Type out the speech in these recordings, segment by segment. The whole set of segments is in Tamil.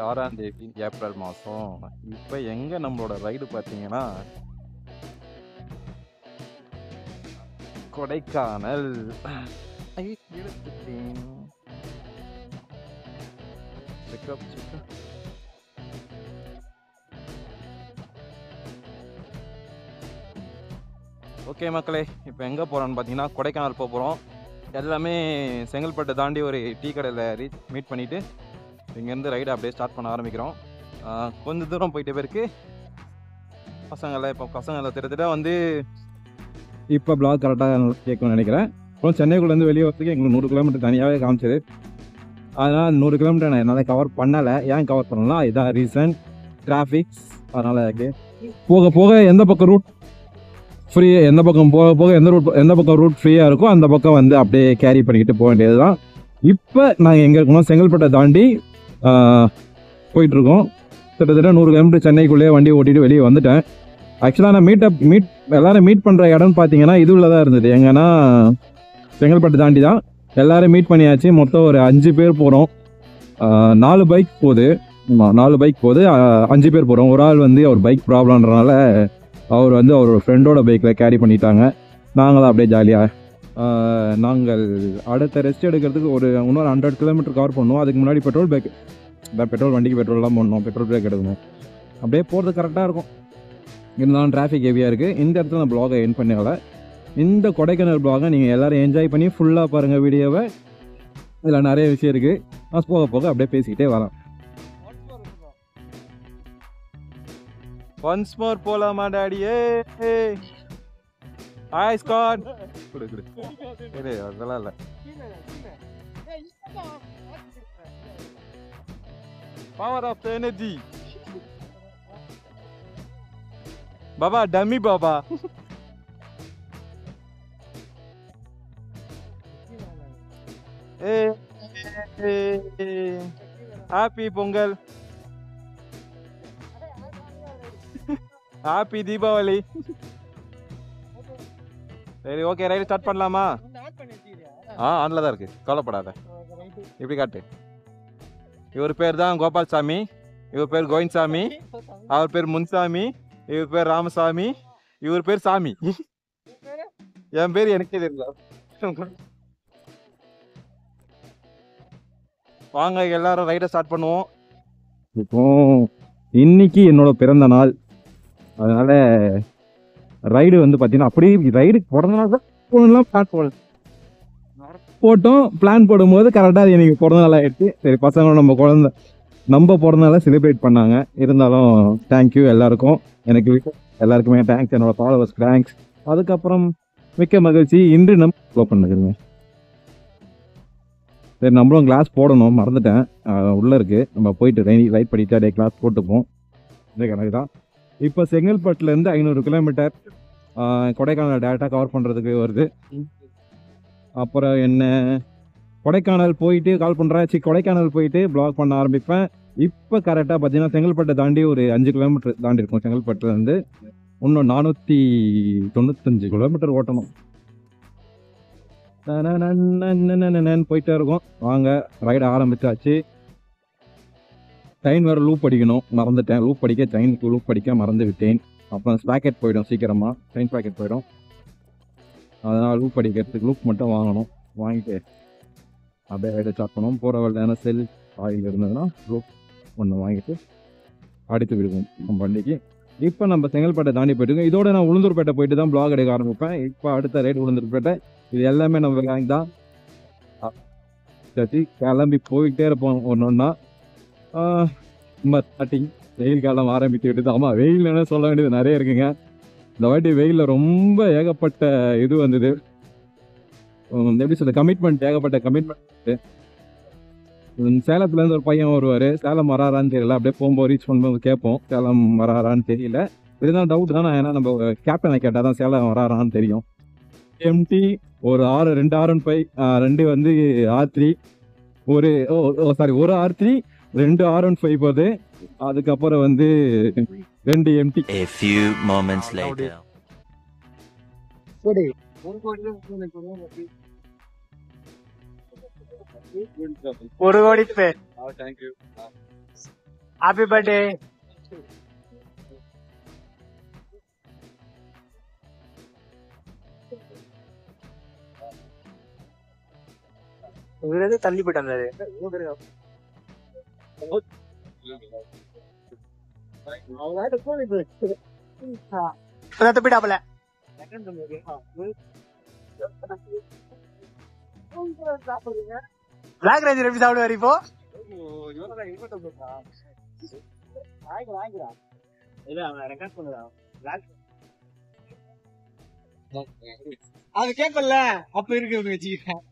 6ஆம் தேதி ஏப்ரல் மாதம். இப்போ எங்கே நம்மளோட ரைடு பார்த்தீங்கன்னா கொடைக்கானல். எடுத்துட்டேன். ஓகே மக்களே, இப்போ எங்கே போகிறோன்னு பார்த்தீங்கன்னா கொடைக்கானல் போக போகிறோம். எல்லாமே செங்கல்பட்டு தாண்டி ஒரு டீ கடையில் மீட் பண்ணிவிட்டு இங்கேருந்து ரைடு அப்படியே ஸ்டார்ட் பண்ண ஆரம்பிக்கிறோம். கொஞ்சம் தூரம் போயிட்டு பேருக்கு பசங்களை திட்டத்தட்ட வந்து இப்போ பிளாக் கரெக்டாக கேட்கணும்னு நினைக்கிறேன். அப்புறம் சென்னைக்குள்ளேருந்து வெளியே வரதுக்கு எங்களுக்கு 100 கிலோமீட்டர் தனியாகவே காமிச்சது. அதனால் 100 கிலோமீட்டர் நான் என்னால் கவர் பண்ணலை. ஏன் கவர் பண்ணலாம், இதான் ரீசன், டிராஃபிக்ஸ். அதனால் போக போக எந்த பக்கம் ரூட் ஃப்ரீ, எந்த பக்கம் போக போக எந்த பக்கம் ரூட் ஃப்ரீயாக இருக்கோ அந்த பக்கம் வந்து அப்படியே கேரி பண்ணிக்கிட்டு போக வேண்டியது தான். இப்போ நாங்கள் எங்கே இருக்கோம், செங்கல்பட்டை தாண்டி போயிட்டுருக்கோம். கிட்டத்தட்ட 100 கிலோமீட்டர் சென்னைக்குள்ளேயே வண்டி ஓட்டிகிட்டு வெளியே வந்துட்டேன். ஆக்சுவலாக நான் எல்லோரும் மீட் பண்ணுற இடம்னு பார்த்தீங்கன்னா இதுவில் தான் இருந்தது. எங்கன்னா செங்கல்பட்டு தாண்டி தான் எல்லோரும் மீட் பண்ணியாச்சு. மொத்தம் ஒரு 5 பேர் போகிறோம். 4 பைக் போகுது. 4 பைக் போகுது, 5 பேர் போகிறோம். ஒரு ஆள் வந்து அவர் பைக் ப்ராப்ளம்ன்றனால அவர் வந்து அவரோட ஃப்ரெண்டோட பைக்கில் கேரி பண்ணிட்டாங்க. நாங்களும் அப்படியே ஜாலியாக நாங்கள் அடுத்த ரெஸ்ட் எடுக்கிறதுக்கு இன்னொரு 100 கிலோமீட்டர் கவர் பண்ணணும். அதுக்கு முன்னாடி பெட்ரோல் வண்டிக்கு பெட்ரோல்லாம் போடணும், பெட்ரோல் பிரேக் எடுக்கணும். அப்படியே போகிறது கரெக்டாக இருக்கும். இருந்தாலும் டிராஃபிக் ஹெவியாக இருக்குது. இந்த இடத்துல நான் ப்ளாகை என் பண்ணல. இந்த கொடைக்கானல் ப்ளாகை நீங்கள் எல்லோரும் என்ஜாய் பண்ணி ஃபுல்லாக பாருங்கள் வீடியோவை. இதில் நிறைய விஷயம் இருக்குது. நான் போக போக அப்படியே பேசிக்கிட்டே வரேன். ஒன்ஸ் மோர் போலாமா டாடியே? Hi Scott. அதெல்லாம் இல்லை. Power of the energy Baba, dummy Baba. Happy Pongal, happy Deepavali. சரி, ஓகே, ரைடு ஸ்டார்ட் பண்ணலாமா? ஆன்ல தான் இருக்கு, கவலைப்படாத. இப்படி காட்டு. இவர் பேர் தான் கோபால்சாமி, இவர் பேர் கோவிந்த்சாமி, அவர் பேர் முன்சாமி, இவர் பேர் ராமசாமி, இவர் பேர் சாமி. என் பேர் எனக்கே தெரியல. வாங்க எல்லாரும் ரைடை ஸ்டார்ட் பண்ணுவோம். இப்போ இன்னைக்கு என்னோட பிறந்த நாள். அதனால ரைடு வந்து பார்த்தீங்கன்னா அப்படியே ரைடுக்கு பிறந்தநாள் தான் பிளான் போட்டோம். பிளான் போடும்போது கரெக்டாக அது எனக்கு பிறந்த நாள் ஆகிடுச்சு. சரி, பசங்களும் நம்ம பிறந்தநாளை செலிப்ரேட் பண்ணாங்க. இருந்தாலும் தேங்க்யூ எல்லாருக்கும், எனக்கு எல்லாருக்குமே தேங்க்ஸ், என்னோட ஃபாலோவர்ஸ் தேங்க்ஸ். அதுக்கப்புறம் மிக்க மகிழ்ச்சி. இன்று நம்ம ஃபாலோ பண்ணுங்க. சரி, நம்மளும் கிளாஸ் போடணும், மறந்துட்டேன், உள்ளே இருக்குது. நம்ம போயிட்டு ரைட் பண்ணிட்டு அப்படியே கிளாஸ் போட்டுப்போம். இந்த கணக்கு தான். இப்போ செங்கல்பட்டுலேருந்து 500 கிலோமீட்டர் கொடைக்கானல் டேரெக்டாக கவர் பண்ணுறதுக்கு வருது. அப்புறம் என்ன, கொடைக்கானல் போயிட்டு கால் பண்ணுறேன். கொடைக்கானல் போயிட்டு ப்ளாக் பண்ண ஆரம்பிப்பேன். இப்போ கரெக்டாக பார்த்தீங்கன்னா செங்கல்பட்டை தாண்டி ஒரு 5 கிலோமீட்டர் தாண்டி இருக்கும். செங்கல்பட்டுலேருந்து இன்னும் 495 கிலோமீட்டர் ஓட்டணும். போயிட்டே இருக்கும். வாங்க, ரைடு ஆரம்பிச்சாச்சு. ட்ரெயின் வேறு லூப் அடிக்கணும், மறந்துட்டேன். ட்ரெயினுக்கு லூப் படிக்க மறந்து விட்டேன். அப்புறம் ஸ்பாக்கெட் போயிடும், சீக்கிரமாக ட்ரெயின் ஸ்பாக்கெட் போயிடும். அதனால் லூப் அடிக்கிறதுக்கு லூப் மட்டும் வாங்கணும். வாங்கிட்டு அப்படியே ரைடை ஸ்டார்ட் பண்ணுவோம். போகிற வழியான செல் ஆயில் இருந்ததுன்னா லூப் ஒன்று வாங்கிட்டு அடித்து விடுவோம் நம்ம வண்டிக்கு. இப்போ நம்ம செங்கல்பட்டை தாண்டி போயிட்டுருக்கோம். இதோட நான் உளுந்தூர்பேட்டை போயிட்டு தான் ப்ளாக் எடுக்க ஆரம்பிப்பேன். இப்போ அடுத்த ரைடு உளுந்தூர்பேட்டை. இது எல்லாமே நம்ம கேங் தான். சரி, கிளம்பி போயிட்டே இருப்போம் ஒன்றா. ஸ்டார்டிங் வெயில் காலம் ஆரம்பித்து விட்டுது. ஆமாம், வெயில் என்ன சொல்ல வேண்டியது நிறைய இருக்குங்க. இந்த வாட்டி வெயிலில் ரொம்ப ஏகப்பட்ட இது வந்தது. எப்படி சொல்ல, ஏகப்பட்ட கமிட்மெண்ட். சேலத்துலேருந்து ஒரு பையன் வருவார். சேலம் வராரான்னு தெரியல. அப்படியே போகும்போது ரீச் பண்ணும்போது கேட்போம், சேலம் வராரான்னு தெரியல. இதுதான் டவுட் தான். ஏன்னா நம்ம கேப்டனை கேட்டால் தான் சேலம் வராரான்னு தெரியும். எம்டி ஒரு 2 R15, 2 வந்து R3, ஒரு R3, 2 R15 போகுது. அதுக்கப்புறம் வந்து 2 MD. A few moments later. ஒரு கோடி பேர். Happy birthday. இவரது தள்ளி போயிட்டாரு. போயிட்டாப்ல. பிளாக் ரேஞ்சர் எப்படி சாப்பிடுவாரு இப்போ? அது கேட்பல அப்ப இருக்கு வச்சுக்கிட்டேன்.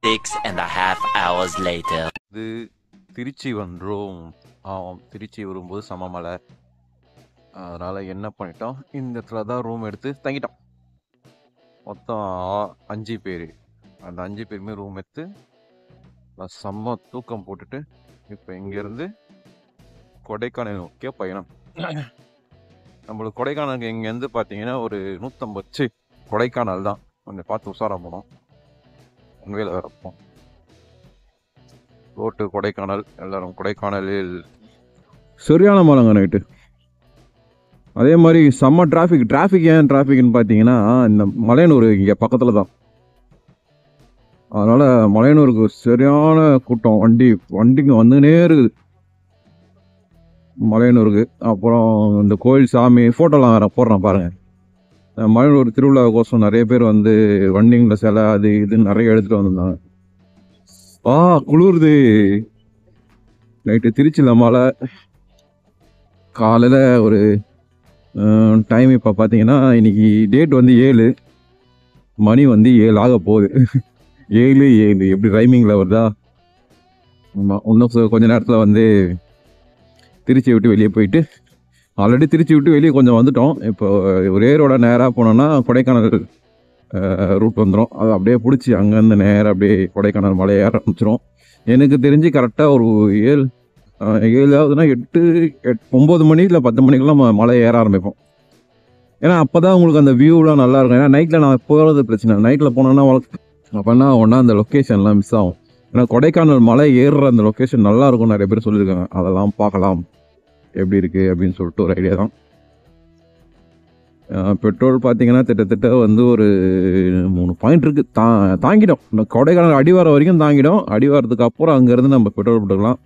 Six and a half hours later. இது திருச்சி வந்துடும். திருச்சி வரும்போது சமமலை. அதனால் என்ன பண்ணிட்டோம், இந்த இடத்துல தான் ரூம் எடுத்து தங்கிட்டோம். மொத்தம் 5 பேர். அந்த 5 பேருமே ரூம் எடுத்து செம்ம தூக்கம் போட்டுட்டு இப்போ இங்கேருந்து கொடைக்கானல் நோக்கிய பயணம். நம்மளுக்கு கொடைக்கானலுக்கு இங்கேருந்து பார்த்தீங்கன்னா ஒரு 150. கொடைக்கானல் தான், கொஞ்சம் பார்த்து உஷாராக போனோம். உண்மையில் வரப்போம் ரோட்டு கொடைக்கானல். எல்லாரும் கொடைக்கானலில் சரியான மழைங்க நைட்டு. அதே மாதிரி செம்ம டிராஃபிக் ஏன் டிராஃபிக்னு பார்த்தீங்கன்னா இந்த மலையனூர் இங்கே பக்கத்தில் தான். அதனால் மலையனூருக்கு சரியான கூட்டம். வண்டிங்க வந்துனே இருக்குது மலையனூருக்கு. அப்புறம் இந்த கோயில் சாமி ஃபோட்டோலாம் வேறு போடுறேன் பாருங்கள். மலையனூர் திருவிழாவுக்கோசம் நிறைய பேர் வந்து வண்டிங்கில் சிலை அது இதுன்னு நிறைய எடுத்துகிட்டு வந்திருந்தாங்க. குளிருது. நைட்டு திருச்சியில் மழை. காலையில் ஒரு டைம் இப்போ பார்த்தீங்கன்னா இன்றைக்கி டேட் வந்து 7, மணி வந்து 7 ஆக போகுது. 7 எப்படி ரைமிங்கில் வருதா? ஆமாம், இன்னும் கொஞ்ச நேரத்தில் வந்து திருச்சியை விட்டு வெளியே போயிட்டு, ஆல்ரெடி திருச்சி விட்டு வெளியே கொஞ்சம் வந்துட்டோம். இப்போ ஒரே ரோட நேராக போனோன்னா கொடைக்கானல் ரூட் வந்துடும். அது அப்படியே பிடிச்சி அங்கேருந்து நேராக அப்படியே கொடைக்கானல் மலை ஏற ஆரம்பிச்சிடும். எனக்கு தெரிஞ்சு கரெக்டாக ஒரு 7ஆவதுன்னா 8, 9 மணி இல்லை 10 மணிக்கெல்லாம் மலை ஏற ஆரம்பிப்போம். ஏன்னா அப்போ தான் உங்களுக்கு அந்த வியூலாம் நல்லாயிருக்கும். ஏன்னா நைட்டில் நான் போகிறது பிரச்சனை. நைட்டில் போனோன்னா அப்போனா ஒன்றா அந்த லொக்கேஷன்லாம் மிஸ் ஆகும். ஏன்னா கொடைக்கானல் மலை ஏறுற அந்த லொக்கேஷன் நல்லாயிருக்கும், நிறைய பேர் சொல்லியிருக்காங்க. அதெல்லாம் பார்க்கலாம் எப்படி இருக்குது அப்படின்னு சொல்லிட்டு ஒரு ஐடியா தான். பெட்ரோல் பார்த்தீங்கன்னா கிட்டத்தட்ட வந்து ஒரு 3 பாயிண்ட் இருக்குது. தாங்கிடும். இந்த கொடைக்கானல் அடிவாரம் வரைக்கும் தாங்கிடும். அடிவாரத்துக்கு அப்புறம் அங்கேருந்து நம்ம பெட்ரோல் போட்டுக்கலாம்.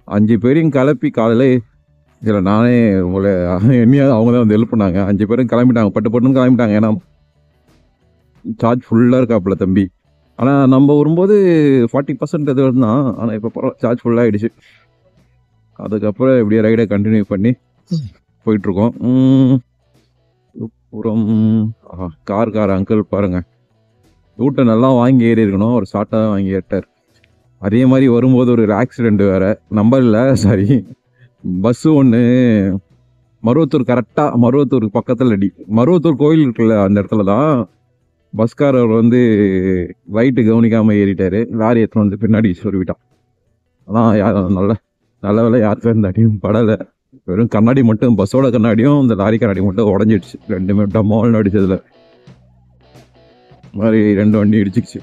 5 பேரையும் கிளப்பி காலையில் இதில் நானே உங்களை என்னையாவது அவங்க தான் வந்து ஹெல்ப் பண்ணாங்க. 5 பேரும் கிளம்பிட்டாங்க, பட்டுன்னு கிளம்பிட்டாங்க. ஏன்னா சார்ஜ் ஃபுல்லாக இருக்காப்புல தம்பி. ஆனால் நம்ம வரும்போது 40% எது தான். ஆனால் இப்போ சார்ஜ் ஃபுல்லாகிடுச்சு. அதுக்கப்புறம் இப்படியே ரைடை கண்டினியூ பண்ணி போயிட்டுருக்கோம். அப்புறம் கார் அங்கிள் பாருங்கள், ரூட்டை நல்லா வாங்கி ஏறி இருக்கணும். ஒரு ஷார்ட்டாக தான் வாங்கி ஏற்றார். அதே மாதிரி வரும்போது ஒரு ஆக்சிடெண்ட் வேறு. நம்பரில் சாரி, பஸ்ஸு ஒன்று மருவத்தூர், கரெக்டாக மருவத்தூருக்கு பக்கத்தில் மருவத்தூர் கோயில் இருக்குல்ல, அந்த இடத்துல தான் பஸ்காரர் வந்து லைட்டு கவனிக்காமல் ஏறிட்டாரு. லாரி எடுத்துன்னு வந்து பின்னாடி சொருவிட்டான். அதான் யாரும் நல்ல வேலை யாருக்கும் இந்த அடியும் படலை. வெறும் கண்ணாடி மட்டும், பஸ்ஸோட கண்ணாடியும் இந்த லாரி கண்ணாடி மட்டும் உடஞ்சிடுச்சு. ரெண்டுமே டமால்னு அடிச்சதுல மாதிரி 2 வண்டி இடிச்சிக்கிச்சு.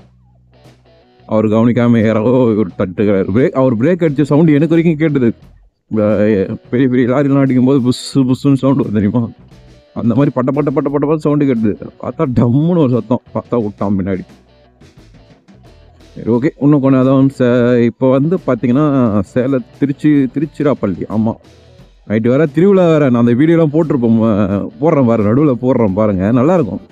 அவர் கவனிக்காமல் ஏறவோ ஒரு தட்டுக்கிறார். அவர் பிரேக் அடிச்ச சவுண்டு எனக்கு வரைக்கும் கேட்டது. பெரிய பெரிய லாரிலாம் அடிக்கும்போது புஸ்ஸு புஸ்ஸுன்னு சவுண்டு வரும் தெரியுமா? அந்த மாதிரி பட்ட பட்ட பட்ட பட்ட பட்ட சவுண்டு கேட்டுது. பார்த்தா டம்முன்னு ஒரு சத்தம். பார்த்தா விட்டான் பின்னாடி. சரி, ஓகே. இன்னும் கொஞ்சம் அதான் இப்போ வந்து பார்த்தீங்கன்னா திருச்சிராப்பள்ளி. ஆமாம், நைட்டு வேறு திருவிழா வேறு. நான் அந்த வீடியோலாம் போடுறேன் பாரு, நடுவில் போடுறேன் பாருங்கள், நல்லாயிருக்கும்.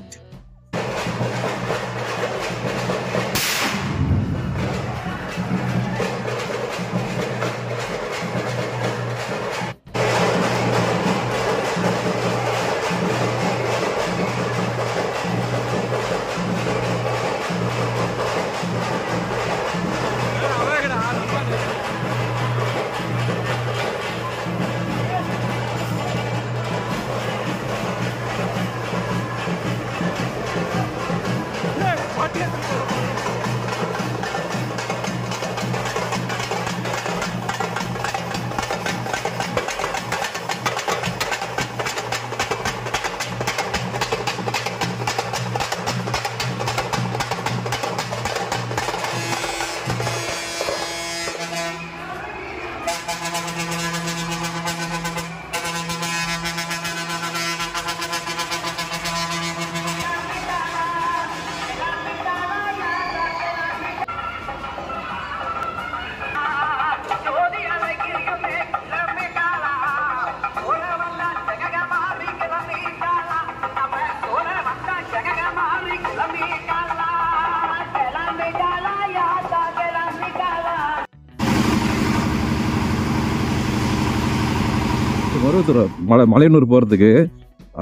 மலையனூர் போகிறதுக்கு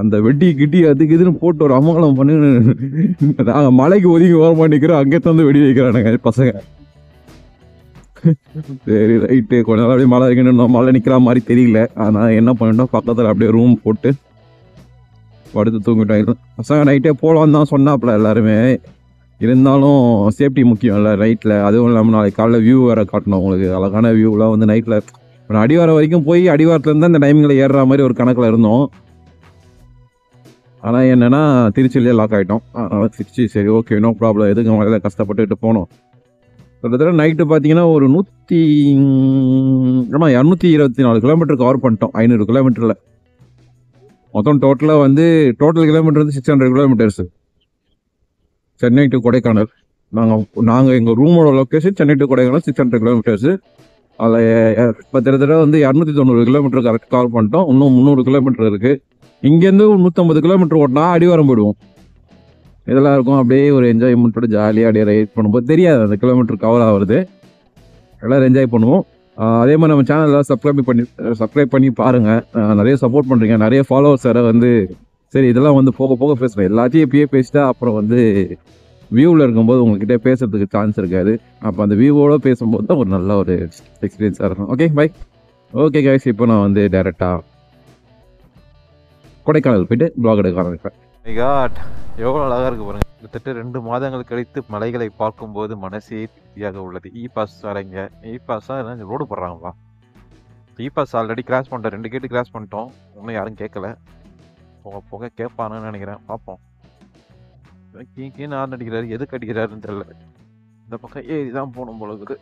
அந்த வெட்டி கிட்டி அதுக்கு இதுன்னு போட்டு ஒரு அமங்கலம் பண்ணி நாங்கள் மலைக்கு ஒதுங்கி ஓரமாக நிற்கிறோம். அங்கே தந்து வெடி வைக்கிறானுங்க பசங்க. சரி, ரைட்டு. கொஞ்ச நாள் அப்படியே மழை வைக்கணும். மழை நிற்கிற மாதிரி தெரியல. ஆனால் என்ன பண்ணிட்டோம், பக்கத்தில் அப்படியே ரூம் போட்டு படுத்து தூங்கிட்டோம். பசங்க நைட்டே போகலான்னு தான் சொன்னாப்புல எல்லாருமே. இருந்தாலும் சேஃப்டி முக்கியம் இல்லை நைட்டில். அதுவும் இல்லாமல் நாளைக்கு காலைல வியூ வேறு காட்டணும் உங்களுக்கு. அழகான வியூலாம் வந்து நைட்டில் அடிவாரம் வரைக்கும் போய் அடிவாரத்துலேருந்து அந்த டைமிங்கில் ஏறுற மாதிரி ஒரு கணக்கில் இருந்தோம். ஆனால் என்னென்னா திருச்சியிலே லாக் ஆகிட்டோம். திருச்சி சரி, ஓகே, நோ ப்ராப்ளம். எதுக்கு மழையில் கஷ்டப்பட்டுட்டு போனோம். கிட்டத்தட்ட நைட்டு பார்த்தீங்கன்னா ஒரு 224 கிலோமீட்டர் கவர் பண்ணிட்டோம். 500 கிலோமீட்டரில் மொத்தம் டோட்டல் கிலோமீட்டர் வந்து 600 கிலோமீட்டர்ஸு. சென்னை டு கொடைக்கானல். நாங்கள் எங்கள் ரூமோட location Chennai to Kodaikanal 600 kilometres. அதில் இப்போ கிட்டத்தட்ட வந்து 290 கிலோமீட்டர் கரெக்ட் கவர் பண்ணிட்டோம். இன்னும் 300 கிலோமீட்டர் இருக்குது. இங்கேருந்து 150 கிலோமீட்டர் ஓட்டினா அடிவாரம் போயிடுவோம். இதெல்லாம் இருக்கும். அப்படியே ஒரு என்ஜாய்மெண்ட்டோட ஜாலியாக அப்படியே ரைட் பண்ணும்போது தெரியாது அந்த கிலோமீட்டர் கவர் ஆகுறது. எல்லோரும் என்ஜாய் பண்ணுவோம். அதே மாதிரி நம்ம சேனலில் சப்ஸ்கிரைப் பண்ணி பாருங்கள். நிறைய சப்போர்ட் பண்ணுறீங்க. நிறைய ஃபாலோவர்ஸ் வேறு வந்து சரி இதெல்லாம் வந்து போக போக பேசுகிறேன். எல்லாத்தையும் இப்பயே பேசிட்டா அப்புறம் வந்து வியூவில் இருக்கும்போது உங்கள்கிட்ட பேசுகிறதுக்கு சான்ஸ் இருக்காது. அப்போ அந்த வியூவோட பேசும்போது தான் ஒரு நல்ல ஒரு எக்ஸ்பீரியன்ஸாக இருக்கும். Okay, by. ஓகே கைஸ், இப்போ நான் வந்து டைரெக்டாக கொடைக்கானல் போய்ட்டு ப்ளாக் எடுக்க ஆரம்பிப்பேன். காட், எவ்வளோ அழகாக இருக்குது பாருங்கள். கிட்டத்தட்ட 2 மாதங்கள் கழித்து மலைகளை பார்க்கும்போது மனசே திருப்தியாக உள்ளது. பாஸ் வரீங்க. பாஸாக என்ன ரோடு போடுறாங்களா? பாஸ் ஆல்ரெடி கிராஸ் பண்ணிட்டோம். 2 கேட்டு கிராஸ் பண்ணிட்டோம். இன்னும் யாரும் கேட்கல. போக போக கேட்பானுன்னு நினைக்கிறேன். பார்ப்போம். கீழே ஆறு அடிக்கிறாரு. எதுக்கு அடிக்கிறாருன்னு தெரியல. இந்த பக்கம் ஏறி தான் போகணும் போல இருக்குது.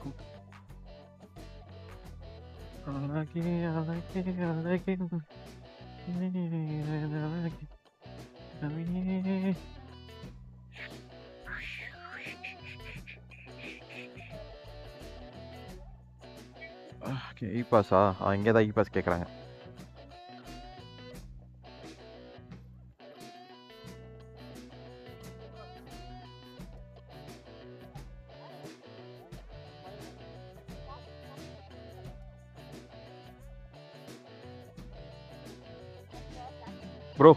பாஸா? இங்கே தான் பாஸ் கேட்குறாங்க. ப்ரோ,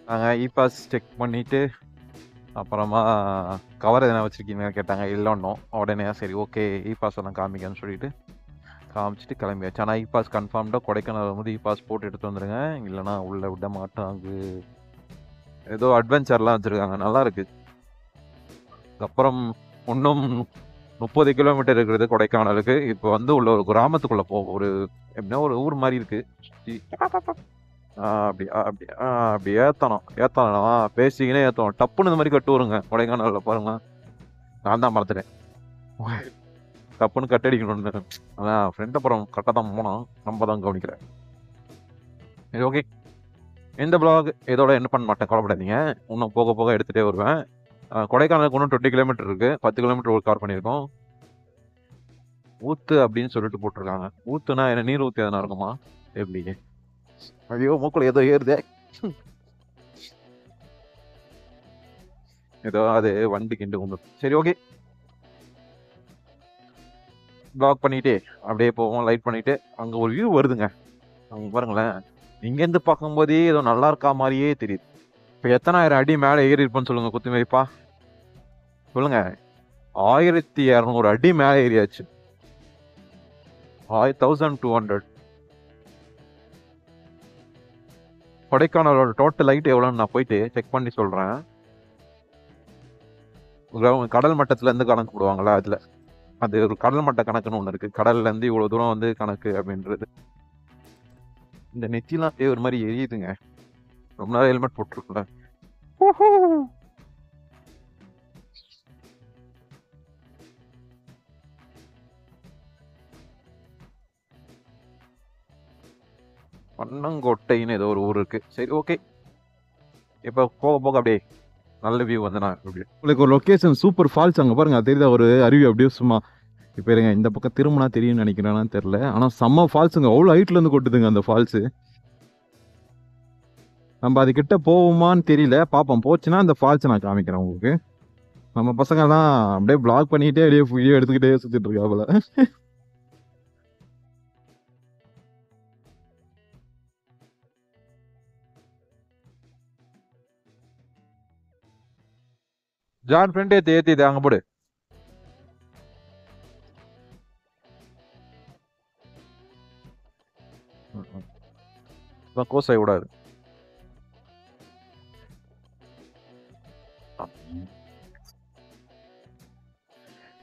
நாங்கள் பாஸ் செக் பண்ணிவிட்டு அப்புறமா கவர் எதனா வச்சுருக்கீங்கன்னு கேட்டாங்க. இல்லைன்னோம். உடனே சரி ஓகே பாஸ் எல்லாம் காமிக்கன்னு சொல்லிட்டு காமிச்சிட்டு கிளம்பியாச்சு. ஆனால் பாஸ் கன்ஃபார்ம்டாக கொடைக்கானல் வந்து பாஸ் போட்டு எடுத்து வந்துடுங்க, இல்லைனா உள்ளே விட மாட்டாங்க. ஏதோ அட்வென்ச்சர்லாம் வச்சுருக்காங்க, நல்லா இருக்குது. அப்புறம் இன்னும் 30 கிலோமீட்டர் இருக்கிறது கொடைக்கானலுக்கு. இப்போ வந்து உள்ள ஒரு கிராமத்துக்குள்ளே போகும். ஒரு எப்படின்னா ஒரு ஊர் மாதிரி இருக்குது. அப்படி ஏற்றணும் பேசிக்கினே ஏற்றணும். டப்புன்னு இந்த மாதிரி கட்டு வருங்க கொடைக்கானலில் பாருங்க. நான் தான் மறந்துட்டேன், டப்புன்னு கட்டடிக்கணும்னு. அதான் ஃப்ரெண்ட் அப்புறம் கரெக்டாக தான் போனோம், நம்ம தான் கவனிக்கிறேன். சரி ஓகே, இந்த பிளாக் இதோட என்ன பண்ண மாட்டேன், கவலைப்படாதீங்க. இன்னும் போக போக எடுத்துகிட்டே வருவேன். கொடைக்கானலுக்கு இன்னும் 20 கிலோமீட்டர் இருக்குது. 10 கிலோமீட்டர் ஒரு கவர் பண்ணியிருக்கோம். ஊத்து அப்படின்னு சொல்லிட்டு போட்டிருக்காங்க. ஊத்துனா என்ன, நீர் ஊற்றி எதனா இருக்குமா எப்படி? ஐயோ மூக்குல ஏதோ ஏறுதே. ஏதோ அது வண்டி கிண்டு உண்டு. சரி ஓகே, பிளாக் பண்ணிட்டு அப்படியே போவோம். லைட் பண்ணிட்டு அங்கே ஒரு வியூ வருதுங்க, அவங்க பாருங்களேன். இங்கேருந்து பார்க்கும்போதே ஏதோ நல்லா இருக்கா மாதிரியே தெரியுது. இப்போ எத்தனாயிரம் அடி மேலே ஏறி இருப்போன்னு சொல்லுங்க குத்துமதிப்பா, சொல்லுங்க. 1200 அடி மேலே ஏறியாச்சு. 1200. கொடைக்கானலோட டோட்டல் லைட் எவ்வளோன்னு நான் போயிட்டு செக் பண்ணி சொல்கிறேன். கடல் மட்டத்துலேருந்து கணக்கு போடுவாங்களா, அதில் அது ஒரு கடல் மட்ட கணக்குன்னு ஒன்று இருக்குது. கடல்லேருந்து இவ்வளோ தூரம் வந்து கணக்கு அப்படின்றது. இந்த நெத்திலாம் ஒரு மாதிரி எரியுதுங்க, ரொம்ப நேரம் ஹெல்மெட் போட்டிருக்குல்ல. மண்ணங்கோட்டைன்னு ஏதோ ஒரு ஊர் இருக்குது. சரி ஓகே, இப்போ போக போக அப்படியே நல்ல வியூ வந்து நான் உங்களுக்கு ஒரு லொக்கேஷன் சூப்பர் ஃபால்ஸ் அங்கே பாருங்க, அது தெரியுதா, ஒரு அருவி அப்படியே சும்மா. இப்போ இருங்க, இந்த பக்கம் திரும்பினா தெரியும்னு நினைக்கிறேன்னு தெரில, ஆனால் செம்ம ஃபால்ஸுங்க, அவ்வளோ ஹைட்லேருந்து கொட்டுதுங்க அந்த ஃபால்ஸு. நம்ம அதுக்கிட்ட போவோமான்னு தெரியல, பார்ப்போம். போச்சுன்னா அந்த ஃபால்ஸை நான் காமிக்கிறேன் உங்களுக்கு. நம்ம பசங்கள்லாம் அப்படியே பிளாக் பண்ணிக்கிட்டே அப்படியே வீடியோ எடுத்துக்கிட்டே சுற்றிட்டு இருக்காப்புல. ஜான் ஃப்ரெண்ட் ஏற்றி அங்கே போடு. கோசாய் விடாது.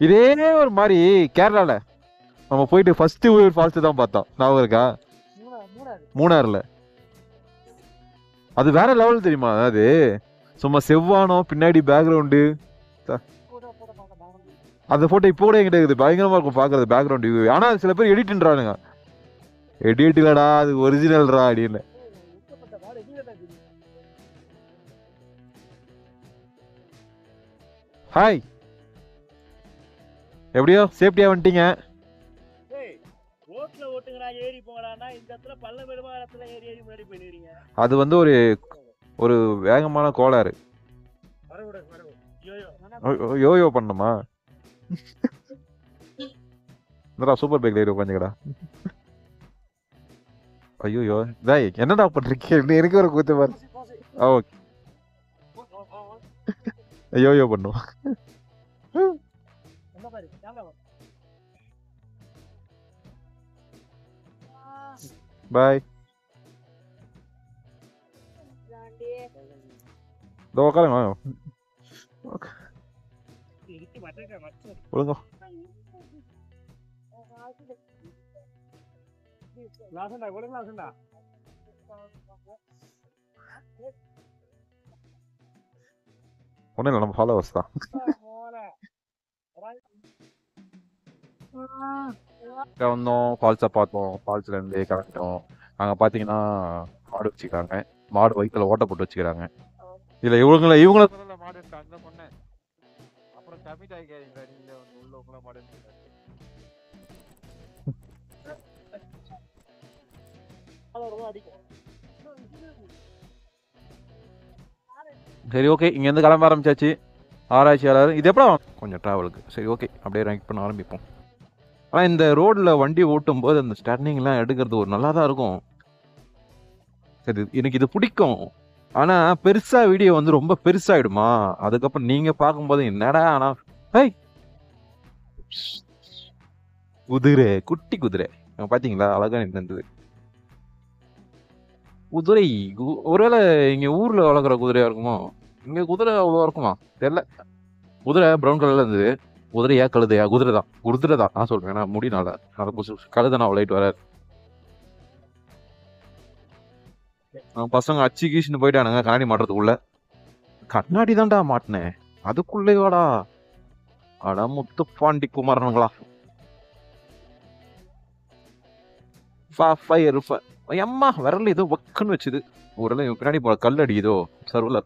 இதே ஒரு மாதிரி கேரளால நம்ம போயிட்டு ஃபர்ஸ்ட் ஃபால்ஸ் தான் பார்த்தோம், ஞாபகம் இருக்கா? மூணாறுல அது வேற லெவல் தெரியுமா? அதாவது சும்மா செவ்வானம் பின்னாடி பேக்ரவுண்டு. அந்த போட்டோ இப்போ கூட என்கிட்ட இருக்குது, பயங்கரமா இருக்கும் பாக்குறது பேக்ரவுண்ட் வியூ. ஆனா சில பேர் எடிட்ன்றானுங்க, எடிட் இல்லடா அது ஒரிஜினல்ரா அப்படின்னு. ஹாய், எப்படியோ சேஃப்டியா வந்துட்டீங்க. அது வந்து ஒரு வேகமான கோளாறு. யோயோ பண்ணுமா? சூப்பர் பைக்ல ஏறி உட்காந்துக்கடா. ஐயோ டேய் என்னடா பண்றீங்க, எனக்கு ஒரு கூத்து பாரு. ஓகே, யோயோ பண்ணும். பாய். உட்காருங்க ஒழுங்கோ. ஒன்றும் இல்லை, நம்ம ஃபாலோவர்ஸ் தான். வந்தோம், ஃபால்ஸை பார்த்தோம், ஃபால்ஸ்ல இருந்து கிளம்பிட்டோம். அங்கே பார்த்தீங்கன்னா மாடு வச்சுக்கிறாங்க, மாடு வயிற்றுல ஓட்ட போட்டு வச்சுக்கிறாங்க. இல்லை இவங்கள சொல்லல, மாடு இருக்காங்க சொன்னேன். அப்புறம் கமிட் ஆகிக்கிறீங்களா நீங்க உள்ளவங்கள மாடு. சரி ஓகே, இங்கேருந்து கிளம்ப ஆரம்பிச்சாச்சு. ஆராய்ச்சியாளர் இது எப்படா கொஞ்சம் ட்ராவலுக்கு. சரி ஓகே, அப்படியே ரேங்க் பண்ண ஆரம்பிப்போம். ஆனால் இந்த ரோடில் வண்டி ஓட்டும் போது அந்த ஸ்டர்னிங்லாம் எடுக்கிறது ஒரு நல்லா தான் இருக்கும். சரி எனக்கு இது பிடிக்கும். ஆனால் பெருசாக வீடியோ வந்து ரொம்ப பெருசாகிடுமா, அதுக்கப்புறம் நீங்கள் பார்க்கும்போது என்னடா ஆனால் ஹை குதிரை, குட்டி குதிரை பார்த்தீங்களா, அழகா நின்றுது குதிரை. ஒருவேளை இங்கே ஊரில் வளர்க்குற குதிரையாக இருக்குமோ? இங்கே குதிரை அவ்வளோ இருக்குமா தெரியல. குதிரை ப்ரௌன் கலரில் இருந்தது. குதிரையா கழுதையா? குதிரை தான் நான் சொல்கிறேன். ஏன்னா முடினால அதை கழுதை நான் லைட் வராது. பசங்க அச்சு கீச்சுன்னு போயிட்டானுங்க கண்ணாடி மாட்டுறதுக்குள்ள. கண்ணாடி தான்டா மாட்டினேன் அதுக்குள்ளேயோடா. அடா முத்து பாண்டி குமாரனுங்களா. அம்மா விரல் ஏதோ வக்குன்னு வச்சுது. ஒரு பின்னாடி போல கல் அடிக்குதோ சர்வல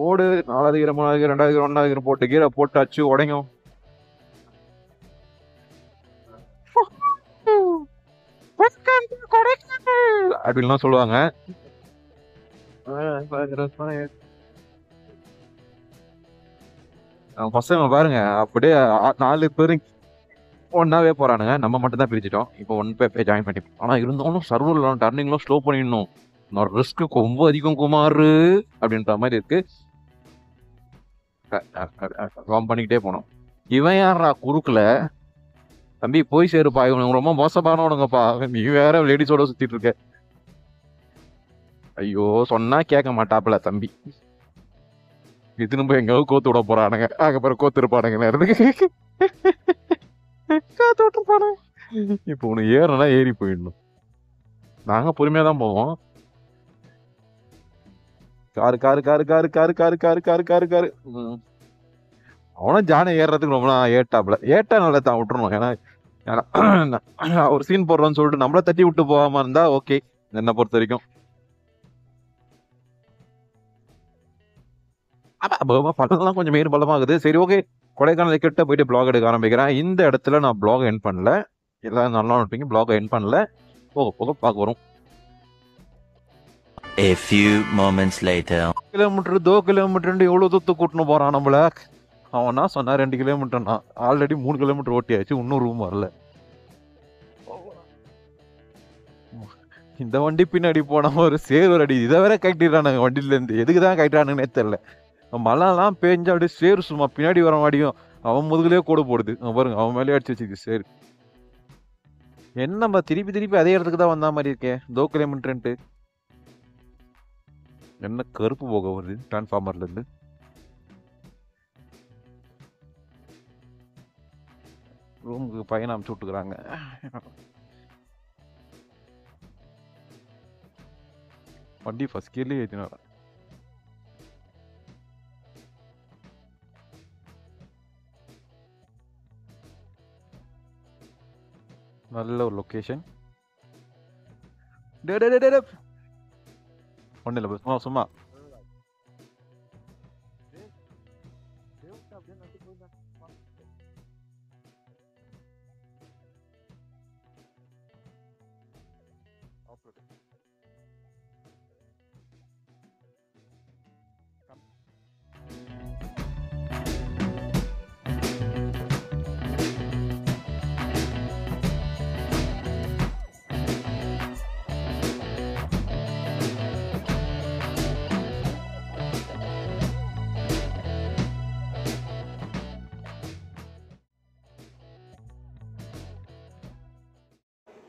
ஓடு. 4000 3000 2000 1000 போட்டு கீரை போட்டாச்சு உடையும். அப்படின்லாம் சொல்லுவாங்க. பசங்க பாருங்க அப்படியே 4 பேரு ஒன்னாவே போறானுங்க. நம்ம மட்டும் தான் பிரிச்சுட்டோம். இப்போ ஒன் போய் ஜாயின் பண்ணி. ஆனா இருந்தாலும் சர்வர்லாம் டர்னிங்லாம் ஸ்லோ பண்ணிடணும். நான் ரிஸ்க்கு ரொம்ப அதிகம் குமாரு அப்படின்ற மாதிரி இருக்கு. பண்ணிக்கிட்டே போனோம். இவன் யாரா குறுக்குல? தம்பி போய் சேருப்பா, இவனுக்கு ரொம்ப மோசமானவனுங்கப்பா. நீ வேற லேடிஸோட சுத்திட்டு இருக்க. ஐயோ சொன்னா கேட்க மாட்டாப்புல தம்பி. இது நம்ம எங்கேயாவது கோத்து விட போறானுங்க. அதுக்கப்புறம் கோத்து இருப்பானுங்க நேரத்துக்கு. கோத்து விட்டுருப்பானு. இப்போ உனக்கு ஏறனா ஏறி போயிடணும். நாங்க பொறுமையா தான் போவோம். Car car car car car car car car car car. அவனும் ஜானை ஏறுறதுக்கு ரொம்ப ஏட்டாப்புல. ஏட்டா நல்லா தான் விட்டுறணும். ஏன்னா ஒரு சீன் போடுறோம்னு சொல்லிட்டு நம்மள தட்டி விட்டு போகாம இருந்தா ஓகே என்னை பொறுத்த வரைக்கும். பள்ளம்லாம் கொஞ்சம் மேடு பள்ளமாகுது. சரி ஓகே, கொடைக்கானல் கிட்ட போயிட்டு பிளாக் எடுக்க ஆரம்பிக்கிறேன். இந்த இடத்துல நான் பிளாக் என் பண்ணல. எல்லாரும் நல்லா இருப்பீங்க. பிளாக் என் பண்ணல. போக போக பார்க்க வரும். A few moments later. Kilometre 2 kilometre எவ்வளவு தூத்து கூட்டணும் போறான் நம்மள. அவனா சொன்னா 2 கிலோமீட்டர்னா ஆல்ரெடி 3 கிலோமீட்டர் ஓட்டியாச்சு. இன்னும் ரூம் வரல. இந்த வண்டி பின்னாடி போன ஒரு சேவர் அடி. இதை வேற கட்டிடுறானுங்க வண்டியில இருந்து. எதுக்குதான் கட்டுறானுங்கன்னே தெரியல. மழைலாம் பேஞ்சா அப்படியே சேரு சும்மா பின்னாடி வர மாடியும் அவன் முதுகுலயே கூட போடுது. பாருங்க அவன் மேலே அடிச்சு வச்சுக்கு சேரு. என்னம்மா திருப்பி திருப்பி அதே இடத்துக்கு தான் வந்த மாதிரி இருக்கேன். 2 கிலோமீட்டர்ன்ட்டு என்ன கருப்பு போக வருது டிரான்ஸ்ஃபார்மர்ல இருந்து. ரூமுக்கு பையனை அமுச்சு விட்டுக்கிறாங்க. வண்டி ஃபர்ஸ்ட் கியர்லயே ஏற்றினாரா. நல்ல ஒரு லொக்கேஷன். ஒன்றும் இல்லை சும்மா சும்மா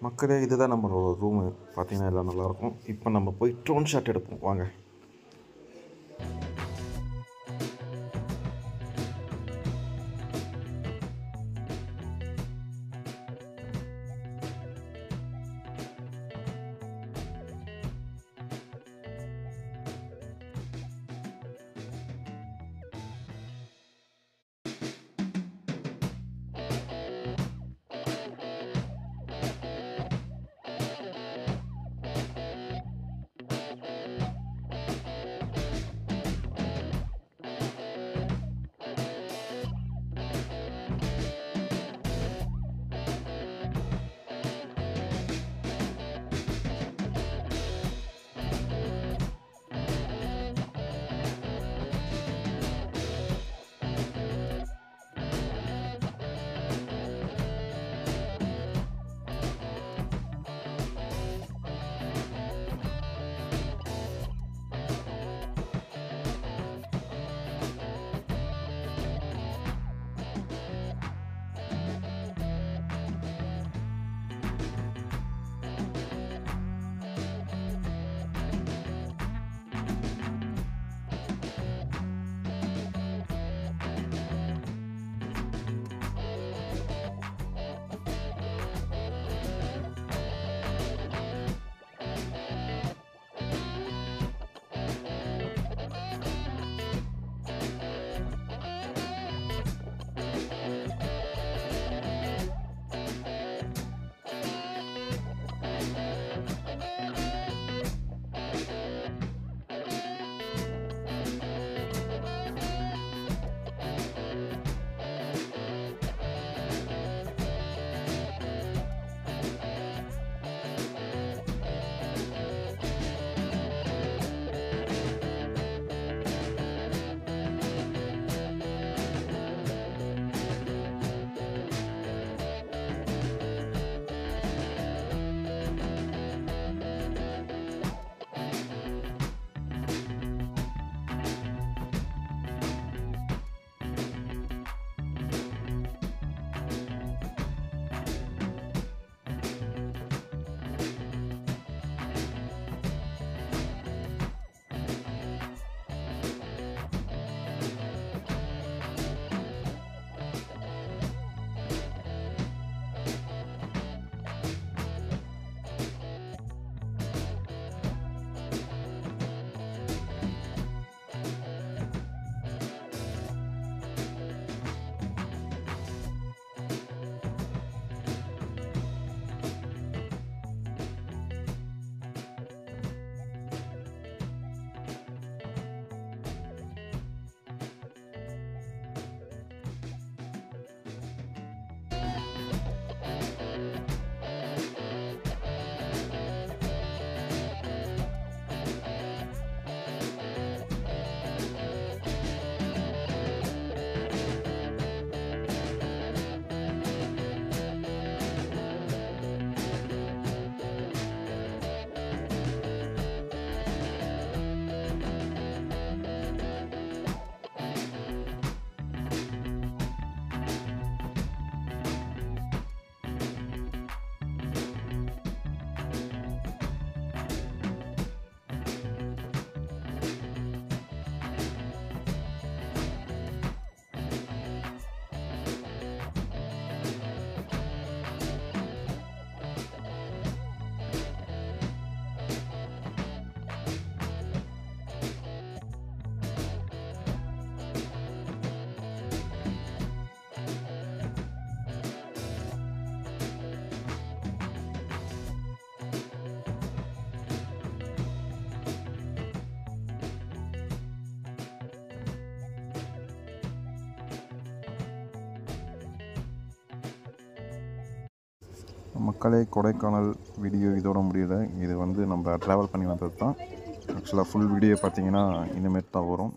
மக்களே. இதுதான் நம்மளோட ரூமு. பார்த்தீங்கன்னா எல்லாம் நல்லாயிருக்கும். இப்போ நம்ம போய் ட்ரோன் ஷாட் எடுப்போம் வாங்க. மக்களே, கொடைக்கானல் வீடியோ இதோட முடியல. இது வந்து நம்ம ட்ராவல் பண்ணி வந்தது தான். ஆக்சுவலாக ஃபுல் வீடியோ பார்த்தீங்கன்னா இனிமேல் தான் வரும்.